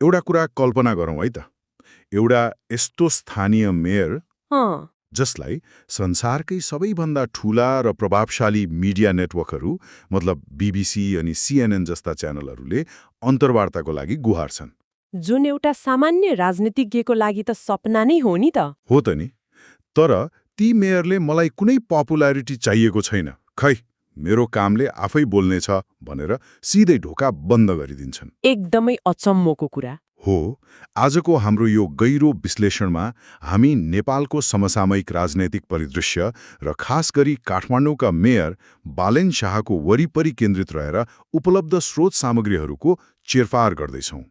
एउटा कुरा कल्पना गरौँ है त। एउटा यस्तो स्थानीय मेयर अँ, जसलाई संसारकै सबैभन्दा ठूला र प्रभावशाली मिडिया नेटवर्कहरू मतलब बीबीसी अनि सीएनएन जस्ता च्यानलहरूले अन्तर्वार्ताको लागि गुहार्छन्। जुन एउटा सामान्य राजनीतिज्ञको लागि त सपना नै हो नि त। हो त नि। तर ती मेयरले मलाई कुनै पपुलारिटी चाहिएको छैन, खै मेरो कामले आफै बोल्नेछ भनेर सिधै ढोका बन्द गरिदिन्छन्। एकदमै अचम्मको कुरा। हो, आजको हाम्रो यो गहिरो विश्लेषणमा हामी नेपालको समसामयिक राजनैतिक परिदृश्य र खास गरी काठमाडौँका मेयर बालेन शाहको वरिपरि केन्द्रित रहेर उपलब्ध स्रोत सामग्रीहरूको चिरफार गर्दैछौँ।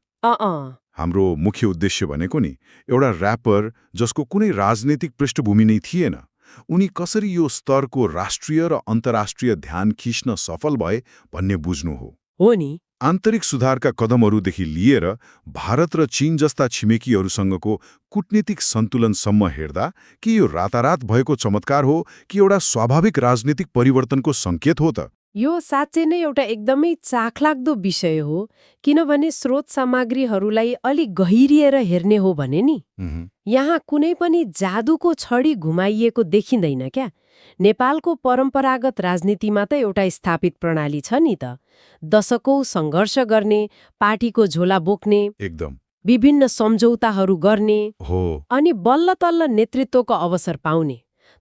हाम्रो मुख्य उद्देश्य भनेको नि एउटा र्यापर जसको कुनै राजनैतिक पृष्ठभूमि नै थिएन, उनी कसरी यो स्तरको राष्ट्रिय र अन्तर्राष्ट्रिय ध्यान खिच्न सफल भए भन्ने बुझ्नु हो नि। आन्तरिक सुधारका कदमहरूदेखि लिएर भारत र चीन जस्ता छिमेकीहरूसँगको कूटनीतिक सन्तुलनसम्म हेर्दा के यो रातारात भएको चमत्कार हो कि एउटा स्वाभाविक राजनीतिक परिवर्तनको सङ्केत हो त? यो साँच्चै नै एउटा एकदमै चाखलाग्दो विषय हो, किनभने स्रोत सामग्रीहरूलाई अलिक गहिरिएर हेर्ने हो भने नि यहाँ कुनै पनि जादुको छडी घुमाइएको देखिँदैन क्या। नेपालको परम्परागत राजनीतिमा त एउटा स्थापित प्रणाली छ नि त। दशकौं सङ्घर्ष गर्ने, पार्टीको झोला बोक्ने, एकदम विभिन्न सम्झौताहरू गर्ने हो, अनि बल्ल तल्ल नेतृत्वको अवसर पाउने।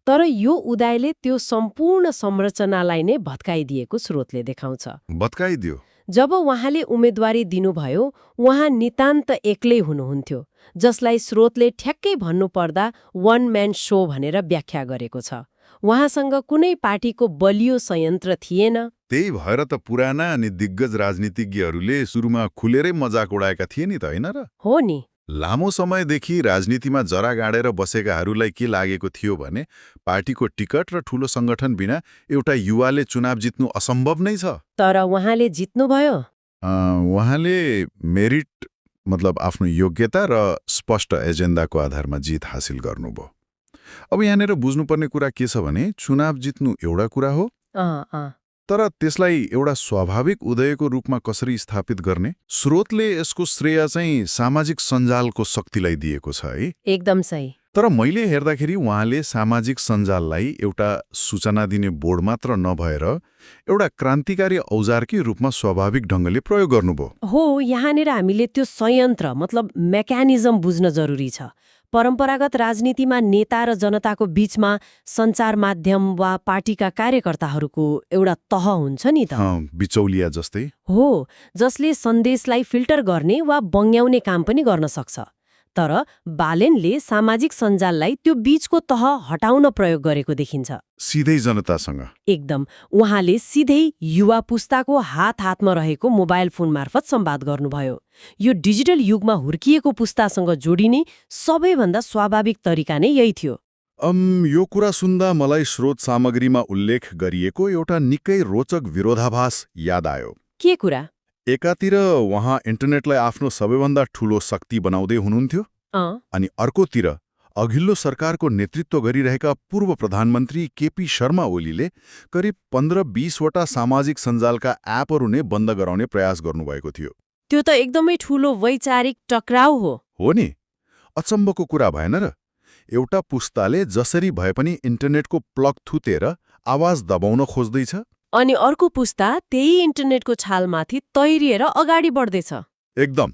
तर यो उदायले त्यो सम्पूर्ण संरचनालाई नै भत्काइदिएको स्रोतले देखाउँछ। भत्काइदियो। जब उहाँले उम्मेदवारी दिनुभयो, उहाँ नितान्त एक्लै हुनुहुन्थ्यो, जसलाई स्रोतले ठ्याक्कै भन्नुपर्दा वान म्यान शो भनेर व्याख्या गरेको छ। उहाँसँग कुनै पार्टीको बलियो संयन्त्र थिएन। त्यही भएर त पुराना अनि दिग्गज राजनीतिज्ञहरूले सुरुमा खुलेरै मजाक उडाएका थिए नि त, होइन र? हो नि। लामो समयदेखि राजनीतिमा जरा गाडेर बसेकाहरूलाई के लागेको थियो भने पार्टीको टिकट र ठूलो सङ्गठन बिना एउटा युवाले चुनाव जित्नु असम्भव नै छ। तर उहाँले जित्नुभयो। उहाँले मेरिट मतलब आफ्नो योग्यता र स्पष्ट एजेन्डाको आधारमा जित हासिल गर्नुभयो। अब यहाँनिर बुझ्नुपर्ने कुरा के छ भने चुनाव जित्नु एउटा कुरा हो, तर त्यसलाई एउटा स्वाभाविक उदयको रूपमा कसरी स्थापित गर्ने? स्रोतले यसको श्रेय चाहिँ सामाजिक सञ्जालको शक्तिलाई दिएको छ है। एकदम सही। तर मैले हेर्दाखेरि उहाँले सामाजिक सञ्जाललाई एउटा सूचना दिने बोर्ड मात्र नभएर एउटा क्रान्तिकारी औजारकै रूपमा स्वाभाविक ढङ्गले प्रयोग गर्नुभयो। हो, यहाँनिर हामीले त्यो संयन्त्र मतलब मेकानिजम बुझ्न जरुरी छ। परम्परागत राजनीतिमा नेता र जनताको बीचमा सञ्चार माध्यम वा पार्टीका कार्यकर्ताहरूको एउटा तह हुन्छ नि त, बिचौलिया जस्तै हो, जसले सन्देशलाई फिल्टर गर्ने वा बङ्ग्याउने काम पनि गर्न सक्छ। तर बालेनले सामाजिक सञ्जाललाई त्यो बीचको तह हटाउन प्रयोग गरेको देखिन्छ। सिधै जनतासँग। एकदम। उहाँले सिधै युवा पुस्ताको हातमा रहेको मोबाइल फोन मार्फत संवाद गर्नुभयो। यो डिजिटल युगमा हुर्किएको पुस्तासँग जोडिने सबैभन्दा स्वाभाविक तरिका नै यही थियो। यो कुरा सुन्दा मलाई स्रोत सामग्रीमा उल्लेख गरिएको एउटा निकै रोचक विरोधाभास याद आयो। के कुरा? एकातिर उहाँ इन्टरनेटलाई आफ्नो सबैभन्दा ठूलो शक्ति बनाउँदै हुनुहुन्थ्यो, अनि अर्कोतिर अघिल्लो सरकारको नेतृत्व गरिरहेका पूर्व प्रधानमन्त्री केपी शर्मा ओलीले करिब 15-20 वटा सामाजिक सञ्जालका एपहरू नै बन्द गराउने प्रयास गर्नुभएको थियो। त्यो त एकदमै ठूलो वैचारिक टक्राउ हो नि। अचम्मको कुरा भएन र? एउटा पुस्ताले जसरी भए पनि इन्टरनेटको प्लग थुतेर आवाज दबाउन खोज्दैछ, अनि अर्को पुस्ता त्यही इन्टरनेटको छालमाथि तैरिएर अगाडि बढ्दैछ। एकदम।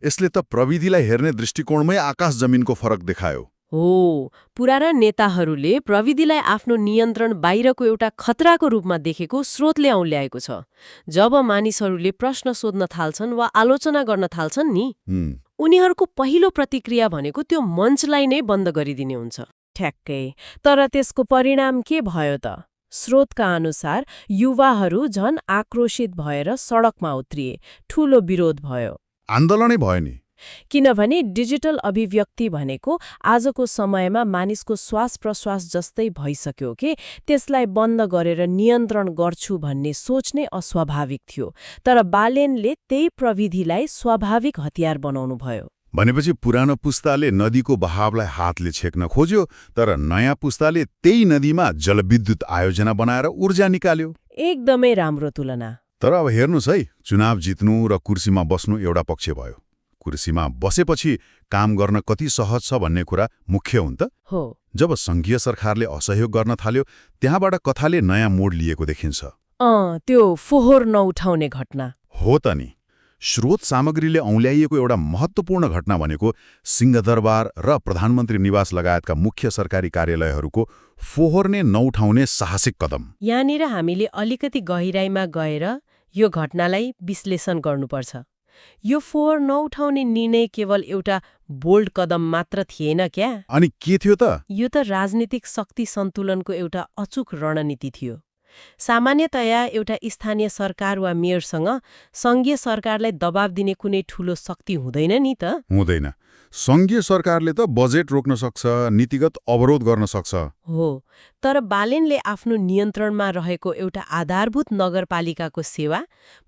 यसले त प्रविधिलाई हेर्ने दृष्टिकोणमै आकाश जमिनको फरक देखायो। हो, पुराना नेताहरूले प्रविधिलाई आफ्नो नियन्त्रण बाहिरको एउटा खतराको रूपमा देखेको स्रोतले औल्याएको छ। जब मानिसहरूले प्रश्न सोध्न थाल्छन् वा आलोचना गर्न थाल्छन् नि, उनीहरूको पहिलो प्रतिक्रिया भनेको त्यो मञ्चलाई नै बन्द गरिदिने हुन्छ। ठ्याक्कै। तर त्यसको परिणाम के भयो त? स्रोतका अनुसार युवाहरू झन आक्रोशित भएर सडकमा उत्रिए, ठूलो विरोध भयो। आन्दोलनै भयो नि। किनभने डिजिटल अभिव्यक्ति भनेको आजको समयमा मानिसको श्वास प्रश्वास जस्तै भइसक्यो के त्यसलाई बन्द गरेर नियन्त्रण गर्छु भन्ने सोच नै अस्वाभाविक थियो। तर बालेनले त्यही प्रविधिलाई स्वाभाविक हतियार बनाउनु भयो। भनेपछि पुरानो पुस्ताले नदीको बहावलाई हातले छेक्न खोज्यो, तर नयाँ पुस्ताले त्यही नदीमा जलविद्युत आयोजना बनाएर ऊर्जा निकाल्यो। एकदमै राम्रो तुलना। तर अब हेर्नुहोस् है, चुनाव जित्नु र कुर्सीमा बस्नु एउटा पक्ष भयो, कुर्सीमा बसेपछि काम गर्न कति सहज छ भन्ने कुरा मुख्य हुन् त। हो। जब सङ्घीय सरकारले असहयोग गर्न थाल्यो त्यहाँबाट कथाले नयाँ मोड लिएको देखिन्छ। त्यो फोहोर नउठाउने घटना। हो त नि। स्रोत सामग्रीले औँल्याइएको एउटा महत्त्वपूर्ण घटना भनेको सिंहदरबार र प्रधानमन्त्री निवास लगायतका मुख्य सरकारी कार्यालयहरूको फोहोर्ने नउठाउने साहसिक कदम। यहाँनिर हामीले अलिकति गहिराइमा गएर यो घटनालाई विश्लेषण गर्नुपर्छ। यो फोहोर नउठाउने निर्णय केवल एउटा बोल्ड कदम मात्र थिएन क्या। अनि के थियो त? यो त राजनीतिक शक्ति सन्तुलनको एउटा अचूक रणनीति थियो। सामान्यतया एउटा स्थानीय सरकार वा मेयरसँग सङ्घीय सरकारलाई दबाब दिने कुनै ठूलो शक्ति हुँदैन नि त। हुँदैन। सङ्घीय सरकारले त बजेट रोक्न सक्छ, नीतिगत अवरोध गर्न सक्छ। हो, तर बालेनले आफ्नो नियन्त्रणमा रहेको एउटा आधारभूत नगरपालिकाको सेवा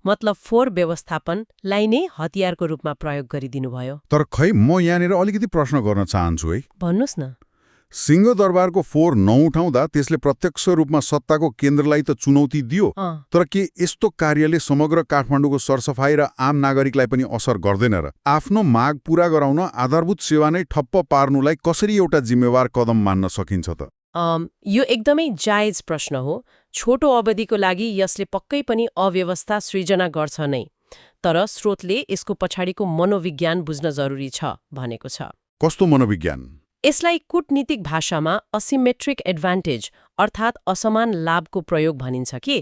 मतलब फोहोर व्यवस्थापनलाई नै हतियारको रूपमा प्रयोग गरिदिनुभयो। तर खै म यहाँनिर अलिकति प्रश्न गर्न चाहन्छु है। भन्नुहोस् न। सिंहदरबारको फोहोर नउठाउँदा त्यसले प्रत्यक्ष रूपमा सत्ताको केन्द्रलाई त चुनौती दियो, तर के यस्तो कार्यले समग्र काठमाडौँको सरसफाई र आम नागरिकलाई पनि असर गर्दैन र? आफ्नो माग पूरा गराउन आधारभूत सेवा नै ठप्प पार्नुलाई कसरी एउटा जिम्मेवार कदम मान्न सकिन्छ त? यो एकदमै जायज प्रश्न हो। छोटो अवधिको लागि यसले पक्कै पनि अव्यवस्था सृजना गर्छ नै, तर स्रोतले यसको पछाडिको मनोविज्ञान बुझ्न जरुरी छ भनेको छ। कस्तो मनोविज्ञान? यसलाई कूटनीतिक भाषामा असिमेट्रिक एडभान्टेज अर्थात् असमान लाभको प्रयोग भनिन्छ कि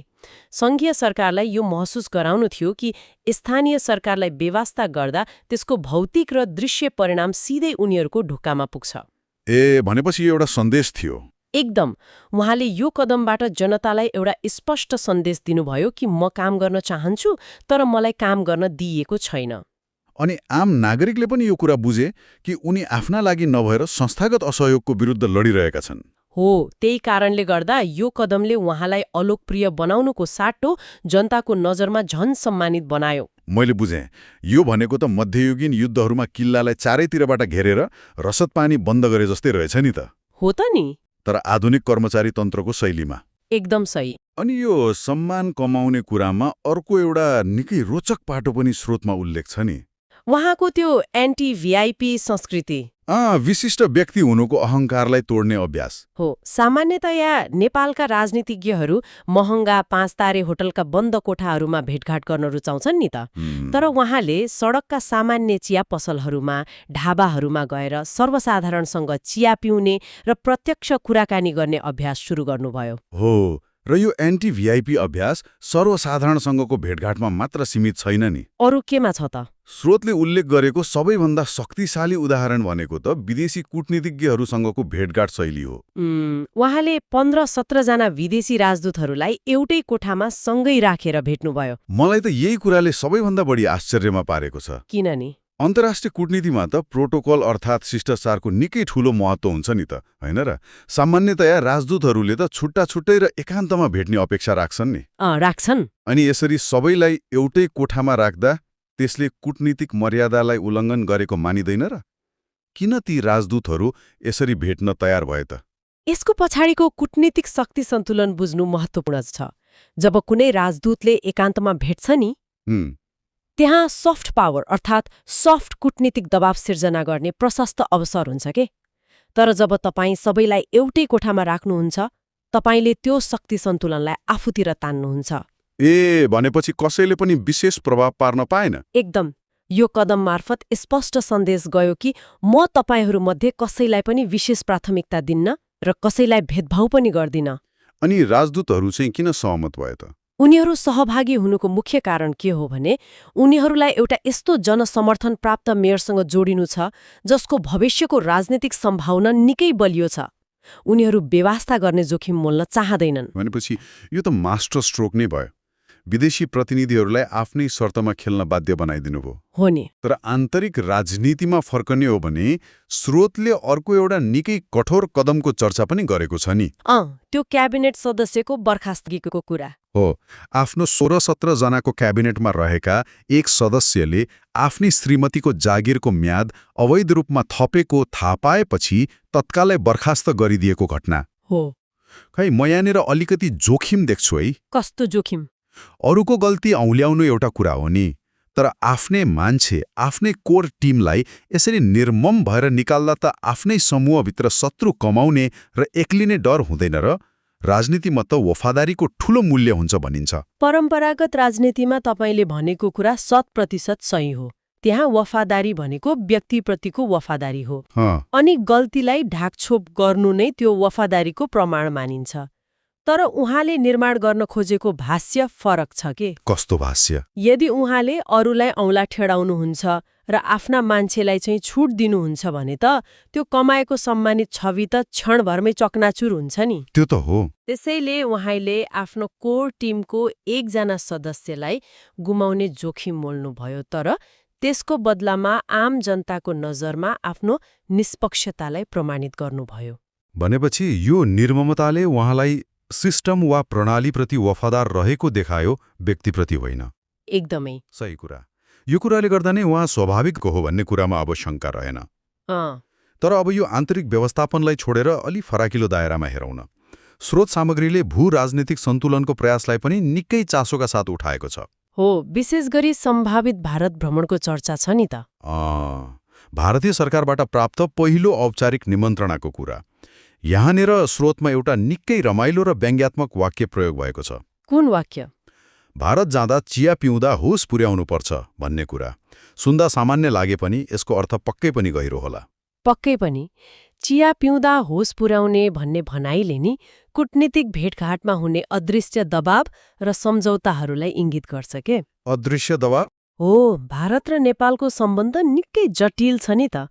सङ्घीय सरकारलाई यो महसुस गराउनु थियो कि स्थानीय सरकारलाई बेवास्ता गर्दा त्यसको भौतिक र दृश्य परिणाम सिधै उनीहरूको ढुक्कामा पुग्छ। भनेपछि यो एउटा सन्देश थियो। एकदम। उहाँले यो कदमबाट जनतालाई एउटा स्पष्ट सन्देश दिनुभयो कि म काम गर्न चाहन्छु तर मलाई काम गर्न दिइएको छैन। अनि आम नागरिकले पनि यो कुरा बुझे कि उनी आफ्ना लागि नभएर संस्थागत असहयोगको विरुद्ध लडिरहेका छन्। हो, त्यही कारणले गर्दा यो कदमले उहाँलाई अलोकप्रिय बनाउनुको साटो जनताको नजरमा झन सम्मानित बनायो। मैले बुझेँ। यो भनेको त मध्ययुगीन युद्धहरूमा किल्लालाई चारैतिरबाट घेरेर रसद पानी बन्द गरे जस्तै रहेछ नि त। हो त नि। तर आधुनिक कर्मचारी तन्त्रको शैलीमा। एकदम सही। अनि यो सम्मान कमाउने कुरामा अर्को एउटा निकै रोचक पाटो पनि स्रोतमा उल्लेख छ नि। उहाँको त्यो एन्टी भिआइपी संस्कृति। विशिष्ट व्यक्ति हुनुको अहङ्कारलाई तोड्ने अभ्यास। हो, सामान्यतया नेपालका राजनीतिज्ञहरू महँगा 5 तारे होटलका बन्द कोठाहरूमा भेटघाट गर्न रुचाउँछन् नि त। तर उहाँले सडकका सामान्य चिया पसलहरूमा, ढाबाहरूमा गएर सर्वसाधारणसँग चिया पिउने र प्रत्यक्ष कुराकानी गर्ने अभ्यास सुरु गर्नुभयो। हो, र यो एन्टी भिआइपी अभ्यास सर्वसाधारणसँगको भेटघाटमा मात्र सीमित छैन नि। अरू केमा छ त? स्रोतले उल्लेख गरेको सबैभन्दा शक्तिशाली उदाहरण भनेको त विदेशी कूटनीतिज्ञहरूसँगको भेटघाट शैली हो। उहाँले 15-17 जना विदेशी राजदूतहरूलाई एउटै कोठामा सँगै राखेर भेट्नुभयो। मलाई त यही कुराले सबैभन्दा बढी आश्चर्यमा पारेको छ। किन नि? अन्तर्राष्ट्रिय कूटनीतिमा त प्रोटोकल अर्थात् शिष्टाचारको निकै ठूलो महत्त्व हुन्छ नि त, होइन र? सामान्यतया राजदूतहरूले त छुट्टा-छुट्टै र एकान्तमा भेट्ने अपेक्षा राख्छन् नि। राख्छन्। अनि यसरी सबैलाई एउटै कोठामा राख्दा त्यसले कूटनीतिक मर्यादालाई उल्लङ्घन गरेको मानिदैन र? किन ती राजदूतहरू यसरी भेट्न तयार भए त? यसको पछाडिको कूटनीतिक शक्ति सन्तुलन बुझ्नु महत्त्वपूर्ण छ। जब कुनै राजदूतले एकान्तमा भेट्छ नि, त्यहाँ सफ्ट पावर अर्थात् सफ्ट कूटनीतिक दबाव सिर्जना गर्ने प्रशस्त अवसर हुन्छ के। तर जब तपाईँ सबैलाई एउटै कोठामा राख्नुहुन्छ, तपाईँले त्यो शक्ति सन्तुलनलाई आफूतिर तान्नुहुन्छ। भनेपछि कसैले पनि विशेष प्रभाव पार्न पाएन? एकदम। यो कदम मार्फत स्पष्ट सन्देश गयो कि म तपाईँहरूमध्ये कसैलाई पनि विशेष प्राथमिकता दिन्न र कसैलाई भेदभाव पनि गर्दिन। अनि राजदूतहरू चाहिँ किन सहमत भए त? उनीहरू सहभागी हुनुको मुख्य कारण के हो भने उनीहरूलाई एउटा यस्तो जनसमर्थन प्राप्त मेयरसँग जोडिनु छ जसको भविष्यको राजनीतिक सम्भावना निकै बलियो छ। उनीहरू बेवास्ता गर्ने जोखिम मोल्न चाहँदैनन्। भनेपछि यो त मास्टर स्ट्रोक नै भयो। विदेशी प्रतिनिधिहरूलाई आफ्नै शर्तमा खेल्न बाध्य बनाइदिनु भयो। हो नि। तर आन्तरिक राजनीतिमा फर्कने हो भने स्रोतले अर्को एउटा निकै कठोर कदमको चर्चा पनि गरेको छ नि। त्यो क्याबिनेट सदस्यको बर्खास्तगीको कुरा हो। आफ्नो 16-17 जनाको क्याबिनेटमा रहेका एक सदस्यले आफ्नी श्रीमतीको जागिरको म्याद अवैध रूपमा थपेको थाहा पाएपछि तत्कालै बर्खास्त गरिदिएको घटना हो। खै म यहाँनिर अलिकति जोखिम देख्छु है। कस्तो जोखिम? अरूको गल्ती औँल्याउनु एउटा कुरा हो नि, तर आफ्नै मान्छे आफ्नै कोर टिमलाई यसरी निर्मम भएर निकाल्दा त आफ्नै समूहभित्र शत्रु कमाउने र एक्लिने डर हुँदैन र? राजनीतिमा त वफादारीको ठूलो मूल्य हुन्छ भनिन्छ। परम्परागत राजनीतिमा तपाईँले भनेको कुरा 100% सही हो। त्यहाँ वफादारी भनेको व्यक्तिप्रतिको वफादारी हो। अनि गल्तीलाई ढाकछोप गर्नु नै त्यो वफादारीको प्रमाण मानिन्छ। तर उहाँले निर्माण गर्न खोजेको भाष्य फरक छ के? कस्तो भाष्य? यदि उहाँले अरूलाई औँला ठेडाउनुहुन्छ र आफ्ना मान्छेलाई चाहिँ छुट दिनुहुन्छ भने त त्यो कमाएको सम्मानित छवि त क्षणभरमै चकनाचुर हुन्छ नि। त्यो त हो। त्यसैले उहाँले आफ्नो कोर टिमको एकजना सदस्यलाई गुमाउने जोखिम मोल्नुभयो, तर त्यसको बदलामा आम जनताको नजरमा आफ्नो निष्पक्षतालाई प्रमाणित गर्नुभयो। भनेपछि यो निर्ममताले उहाँलाई सिस्टम वा प्रणालीप्रति वफादार रहेको देखायो, व्यक्तिप्रति होइन। एकदमै सही कुरा। यो कुराले गर्दा नै उहाँ स्वाभाविक हो भन्ने कुरामा अब शङ्का रहेन। तर अब यो आन्तरिक व्यवस्थापनलाई छोडेर अलि फराकिलो दायरामा हेरौँ न। स्रोत सामग्रीले भू राजनीतिक सन्तुलनको प्रयासलाई पनि निकै चासोका साथ उठाएको छ। हो, विशेष गरी सम्भावित भारत भ्रमणको चर्चा छ नि त। भारतीय सरकारबाट प्राप्त पहिलो औपचारिक निमन्त्रणाको कुरा। यहाँनिर स्रोतमा एउटा निकै रमाइलो र व्यङ्ग्यात्मक वाक्य प्रयोग भएको छ। कुन वाक्य? भारत जाँदा चिया पिउँदा होस पुर्याउनुपर्छ भन्ने कुरा। सुन्दा सामान्य लागे पनि यसको अर्थ पक्कै पनि गहिरो होला। पक्कै पनि। चिया पिउँदा होस पुर्याउने भन्ने भनाइले नि कूटनीतिक भेटघाटमा हुने अदृश्य दबाव र सम्झौताहरूलाई इङ्गित गर्छ के? अदृश्य दबाव? हो, भारत र नेपालको सम्बन्ध निकै जटिल छ नि त।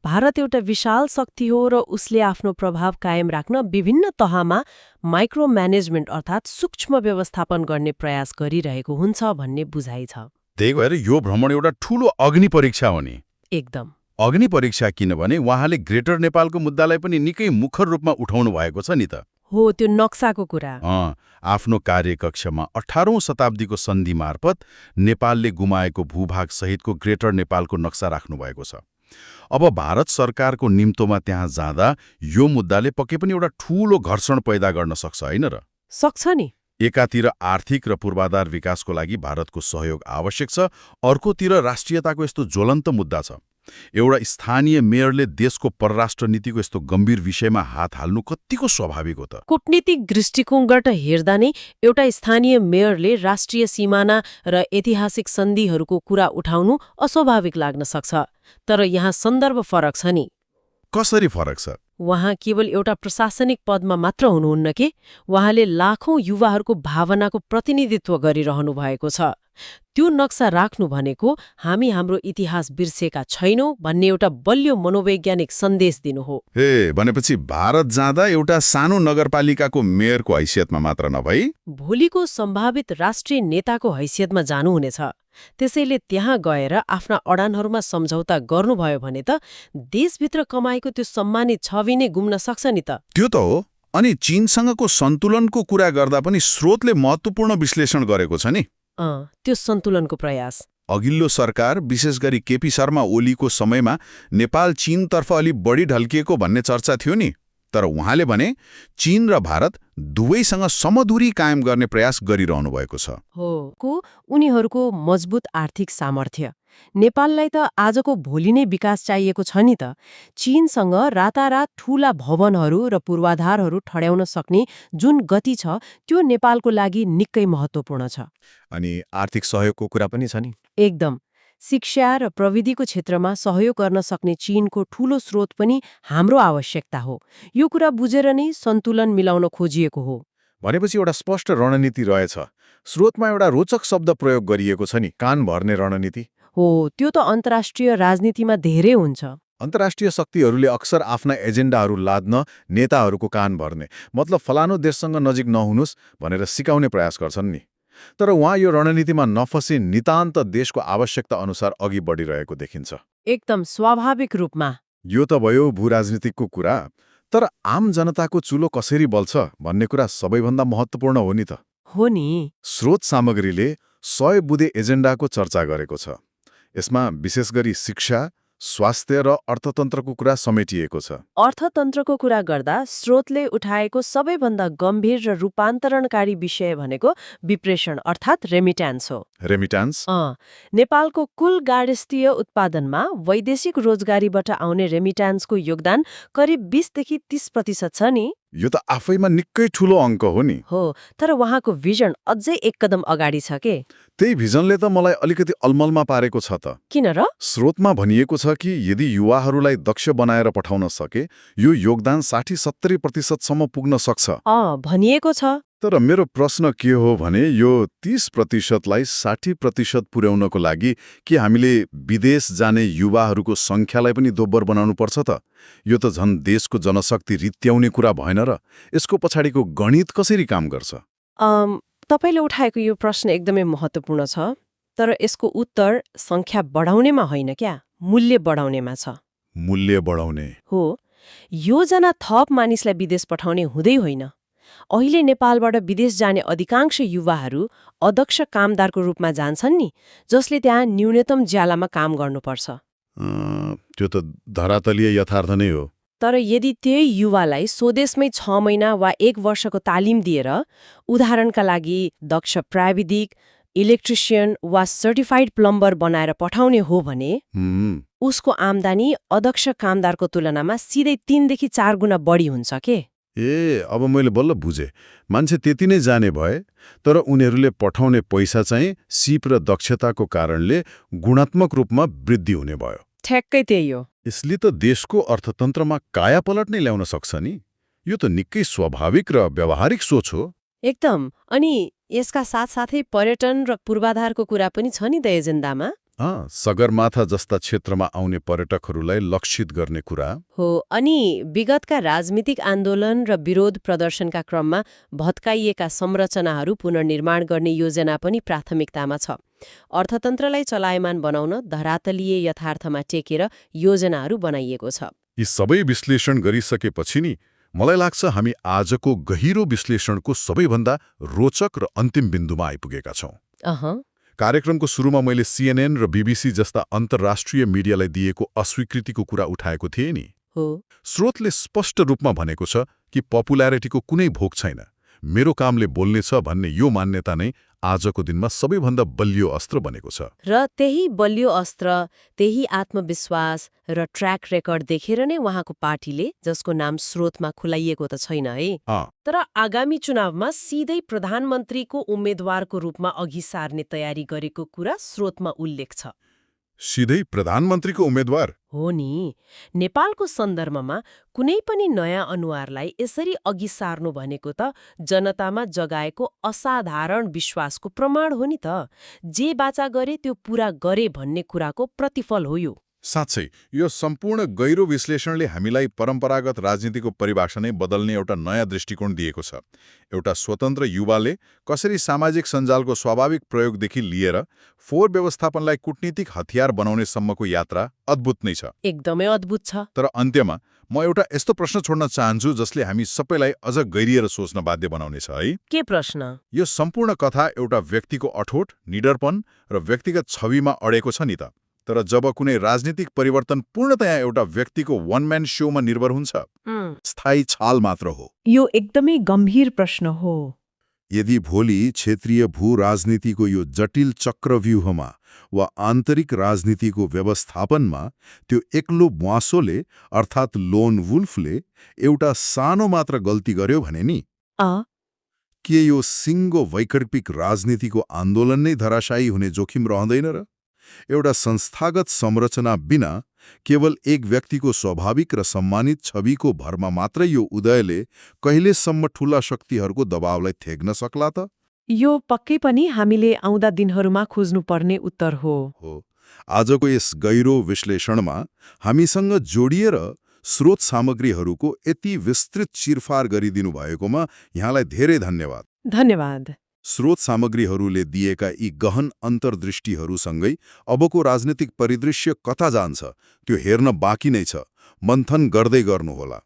भारत एउटा विशाल शक्ति हो र उसले आफ्नो प्रभाव कायम राख्न विभिन्न तहमा माइक्रो म्यानेजमेन्ट अर्थात् सूक्ष्म व्यवस्थापन गर्ने प्रयास गरिरहेको हुन्छ भन्ने बुझाइ छ। त्यही भएर यो भ्रमण एउटा ठूलो अग्नि परीक्षा हो नि। एकदम अग्नि परीक्षा किनभने उहाँले ग्रेटर नेपालको मुद्दालाई पनि निकै मुखर रूपमा उठाउनु भएको छ नि त। हो, त्यो नक्साको कुरा। आफ्नो कार्यकक्षमा 18औं शताब्दीको सन्धि मार्फत नेपालले गुमाएको भूभाग सहितको ग्रेटर नेपालको नक्सा राख्नुभएको छ। अब भारत सरकारको निम्तोमा त्यहाँ जाँदा यो मुद्दाले पक्कै पनि एउटा ठूलो घर्षण पैदा गर्न सक्छ, होइन र? सक्छ नि। एकातिर आर्थिक र पूर्वाधार विकासको लागि भारतको सहयोग आवश्यक छ, अर्कोतिर राष्ट्रियताको यस्तो ज्वलन्त मुद्दा छ। एउटा स्थानीय मेयरले देशको परराष्ट्र नीतिको यस्तो गम्भीर विषयमा हात हाल्नु कतिको स्वाभाविक हो त? कूटनीतिक दृष्टिकोणबाट हेर्दा नै एउटा स्थानीय मेयरले राष्ट्रिय सिमाना र ऐतिहासिक सन्धिहरूको कुरा उठाउनु अस्वाभाविक लाग्न सक्छ। तर यहाँ सन्दर्भ फरक छ नि। कसरी फरक छ? उहाँ केवल एउटा प्रशासनिक पदमा मात्र हुनुहुन्न के? उहाँले लाखौं युवाहरूको भावनाको प्रतिनिधित्व गरिरहनु भएको छ। त्यो नक्सा राख्नु भनेको हामी हाम्रो इतिहास बिर्सेका छैनौं भन्ने एउटा बलियो मनोवैज्ञानिक सन्देश दिनु हो। भनेपछि भारत जाँदा एउटा सानो नगरपालिकाको मेयरको हैसियतमा मात्र नभई भोलिको सम्भावित राष्ट्रिय नेताको हैसियतमा जानुहुनेछ। त्यसैले त्यहाँ गएर आफ्ना अडानहरूमा सम्झौता गर्नुभयो भने त देशभित्र कमाएको त्यो सम्मानित छवि नै गुम्न सक्छ नि त। त्यो त हो। अनि चीनसँगको सन्तुलनको कुरा गर्दा पनि स्रोतले महत्त्वपूर्ण विश्लेषण गरेको छ नि। त्यो सन्तुलनको प्रयास। अघिल्लो सरकार विशेष गरी केपी शर्मा ओलीको समयमा नेपाल चीनतर्फ अलि बढी ढल्किएको भन्ने चर्चा थियो नि। तर उहाँले भने चीन र भारत दुवैसँग समदूरी कायम गर्ने प्रयास गरिरहनु भएको छ। उनीहरूको मजबुत आर्थिक सामर्थ्य। नेपाललाई त आजको भोलि नै विकास चाहिएको छ नि त। चीनसँग रातारात ठूला भवनहरू र पूर्वाधारहरू ठड्याउन सक्ने जुन गति छ त्यो नेपालको लागि निकै महत्त्वपूर्ण छ। अनि आर्थिक सहयोगको कुरा पनि छ नि। एकदम। शिक्षा र प्रविधिको क्षेत्रमा सहयोग गर्न सक्ने चीनको ठूलो स्रोत पनि हाम्रो आवश्यकता हो। यो कुरा बुझेर नै सन्तुलन मिलाउन खोजिएको हो। भनेपछि एउटा स्पष्ट रणनीति रहेछ। स्रोतमा एउटा रोचक शब्द प्रयोग गरिएको छ नि, कान भर्ने रणनीति। हो, त्यो त अन्तर्राष्ट्रिय राजनीतिमा धेरै हुन्छ। अन्तर्राष्ट्रिय शक्तिहरूले अक्सर आफ्ना एजेन्डाहरू लाद्न नेताहरूको कान भर्ने, मतलब फलानो देशसँग नजिक नहुनुस् भनेर सिकाउने प्रयास गर्छन् नि। तर उहाँ यो रणनीतिमा नफसी नितान्त देशको आवश्यकता अनुसार अघि बढिरहेको देखिन्छ। एकदम स्वाभाविक रूपमा। यो त भयो भूराजनीतिकको कुरा। तर आम जनताको चुलो कसरी बल्छ भन्ने कुरा सबैभन्दा महत्त्वपूर्ण हो नि त। हो नि। स्रोत सामग्रीले 100 बुँदे एजेन्डाको चर्चा गरेको छ। यसमा विशेष गरी शिक्षा, स्वास्थ्य र अर्थतन्त्रको कुरा समेटिएको छ। अर्थतन्त्रको कुरा गर्दा स्रोतले उठाएको सबैभन्दा गम्भीर र रूपान्तरणकारी विषय भनेको विप्रेषण अर्थात् रेमिट्यान्स हो। रेमिटान्स? नेपालको कुल गार्हस्थ्य उत्पादनमा वैदेशिक रोजगारीबाट आउने रेमिट्यान्सको योगदान करिब 20 देखि 30% छ नि। यो त आफैमा निकै ठूलो अङ्क हो नि। हो, तर उहाँको भिजन अझै एक कदम अगाडि छ के। त्यही भिजनले त मलाई अलिकति अलमलमा पारेको छ त। किन र? स्रोतमा भनिएको छ कि यदि युवाहरूलाई दक्ष बनाएर पठाउन सके यो योगदान 60-70% सम्म पुग्न सक्छ। भनिएको छ। तर मेरो प्रश्न के हो भने यो 30%लाई 60% पुर्याउनको लागि के हामीले विदेश जाने युवाहरूको संख्यालाई पनि दोब्बर बनाउनु पर्छ त? यो त झन् देशको जनशक्ति रित्याउने कुरा भएन र? यसको पछाडिको गणित कसरी काम गर्छ? तपाईले उठाएको यो प्रश्न एकदमै महत्त्वपूर्ण छ, तर यसको उत्तर संख्या बढाउनेमा होइन क्या, मूल्य बढाउनेमा छ। मूल्य बढाउने? हो, योजना थप मानिसलाई विदेश पठाउने हुँदै होइन। अहिले नेपालबाट विदेश जाने अधिकांश युवाहरू अदक्ष कामदारको रूपमा जान्छन् नि, जसले त्यहाँ न्यूनतम ज्यालामा काम गर्नुपर्छ। त्यो त धरातलीय यथार्थ नै हो। तर यदि त्यही युवालाई स्वदेशमै 6 महिना वा 1 वर्षको तालिम दिएर, उदाहरणका लागि दक्ष प्राविधिक, इलेक्ट्रिसियन वा सर्टिफाइड प्लम्बर बनाएर पठाउने हो भने उसको आम्दानी अदक्ष कामदारको तुलनामा सिधै 3 देखि 4 गुणा बढी हुन्छ के। अब मैले बल्ल बुझेँ। मान्छे त्यति नै जाने भए, तर उनीहरूले पठाउने पैसा चाहिँ सिप र दक्षताको कारणले गुणात्मक रूपमा वृद्धि हुने भयो। ठ्याक्कै त्यही हो। यसले त देशको अर्थतन्त्रमा कायापलट नै ल्याउन सक्छ नि। यो त निकै स्वाभाविक र व्यावहारिक सोच हो। एकदम। अनि यसका साथसाथै पर्यटन र पूर्वाधारको कुरा पनि छ नि त एजेन्डामा। सगरमाथा जस्ता क्षेत्रमा आउने पर्यटकहरूलाई लक्षित गर्ने कुरा हो। अनि विगतका राजनीतिक आन्दोलन र विरोध प्रदर्शनका क्रममा भत्काइएका संरचनाहरू पुनर्निर्माण गर्ने योजना पनि प्राथमिकतामा छ। अर्थतन्त्रलाई चलायमान बनाउन धरातलीय यथार्थमा टेकेर योजनाहरू बनाइएको छ। यी सबै विश्लेषण गरिसकेपछि नि मलाई लाग्छ हामी आजको गहिरो विश्लेषणको सबैभन्दा रोचक र अन्तिम बिन्दुमा आइपुगेका छौं। कार्यक्रमको सुरुमा मैले CNN र BBC जस्ता अन्तर्राष्ट्रिय मिडियालाई दिएको अस्वीकृतिको कुरा उठाएको थिएँ नि। हो। स्रोतले स्पष्ट रूपमा भनेको छ कि पपुल्यारिटीको कुनै भोक छैन, मेरो कामले बोल्नेछ भन्ने यो मान्यता नै आजको दिनमा सबैभन्दा बलियो अस्त्र बनेको छ। र त्यही बलियो अस्त्र, त्यही आत्मविश्वास र ट्र्याक रेकर्ड देखेर नै उहाँको पार्टीले, जसको नाम स्रोतमा खुलाइएको त छैन है, तर आगामी चुनावमा सिधै प्रधानमन्त्रीको उम्मेद्वारको रूपमा अघि सार्ने तयारी गरेको कुरा स्रोतमा उल्लेख छ। सिधै प्रधानमन्त्रीको उम्मेद्वार? हो नि। नेपालको सन्दर्भमा कुनै पनि नयाँ अनुहारलाई यसरी अघि सार्नु भनेको त जनतामा जगाएको असाधारण विश्वासको प्रमाण हो नि त। जे बाचा गरे त्यो पूरा गरे भन्ने कुराको प्रतिफल हो यो। साँच्चै यो सम्पूर्ण गहिरो विश्लेषणले हामीलाई परम्परागत राजनीतिको परिभाषा नै बदल्ने एउटा नयाँ दृष्टिकोण दिएको छ। एउटा स्वतन्त्र युवाले कसरी सामाजिक सञ्जालको स्वाभाविक प्रयोगदेखि लिएर फोहोर व्यवस्थापनलाई कूटनीतिक हतियार बनाउने सम्मको यात्रा अद्भुत नै छ। एकदमै अद्भुत छ। तर अन्त्यमा म एउटा यस्तो प्रश्न छोड्न चाहन्छु जसले हामी सबैलाई अझ गहिरिएर सोच्न बाध्य बनाउनेछ है। के प्रश्न? यो सम्पूर्ण कथा एउटा व्यक्तिको अठोट, निडरपन र व्यक्तिगत छविमा अडेको छ नि त। तर जब कुनै राजनीतिक परिवर्तन पूर्णतया एउटा व्यक्तिको वन म्यान शोमा निर्भर हुन्छ, स्थायी छाल मात्र हो। यो एकदमै गम्भीर प्रश्न हो। यदि भोलि क्षेत्रीय भू राजनीतिको यो जटिल चक्रव्यूहमा वा आन्तरिक राजनीतिको व्यवस्थापनमा त्यो एक्लो ब्वाँसोले अर्थात् लोन वुल्फले एउटा सानो मात्र गल्ती गर्यो भने नि, के यो सिङ्गो वैकल्पिक राजनीतिको आन्दोलन नै धराशायी हुने जोखिम रहँदैन र? एउटा संस्थागत संरचना बिना केवल एक व्यक्तिको स्वाभाविक र सम्मानित छविको भरमा मात्रै यो उदयले कहिलेसम्म ठूला शक्तिहरूको दबावलाई थेग्न सक्ला त? यो पक्कै पनि हामीले आउँदा दिनहरूमा खोज्नुपर्ने उत्तर हो। आजको यस गहिरो विश्लेषणमा हामीसँग जोडिएर स्रोत सामग्रीहरूको यति विस्तृत चिरफार गरिदिनु भएकोमा यहाँलाई धेरै धन्यवाद। धन्यवाद। स्रोत सामग्रीहरूले दिएका यी गहन अन्तर्दृष्टिहरूसँगै अबको राजनीतिक परिदृश्य कता जान्छ त्यो हेर्न बाँकी नै छ। मन्थन गर्दै गर्नुहोला।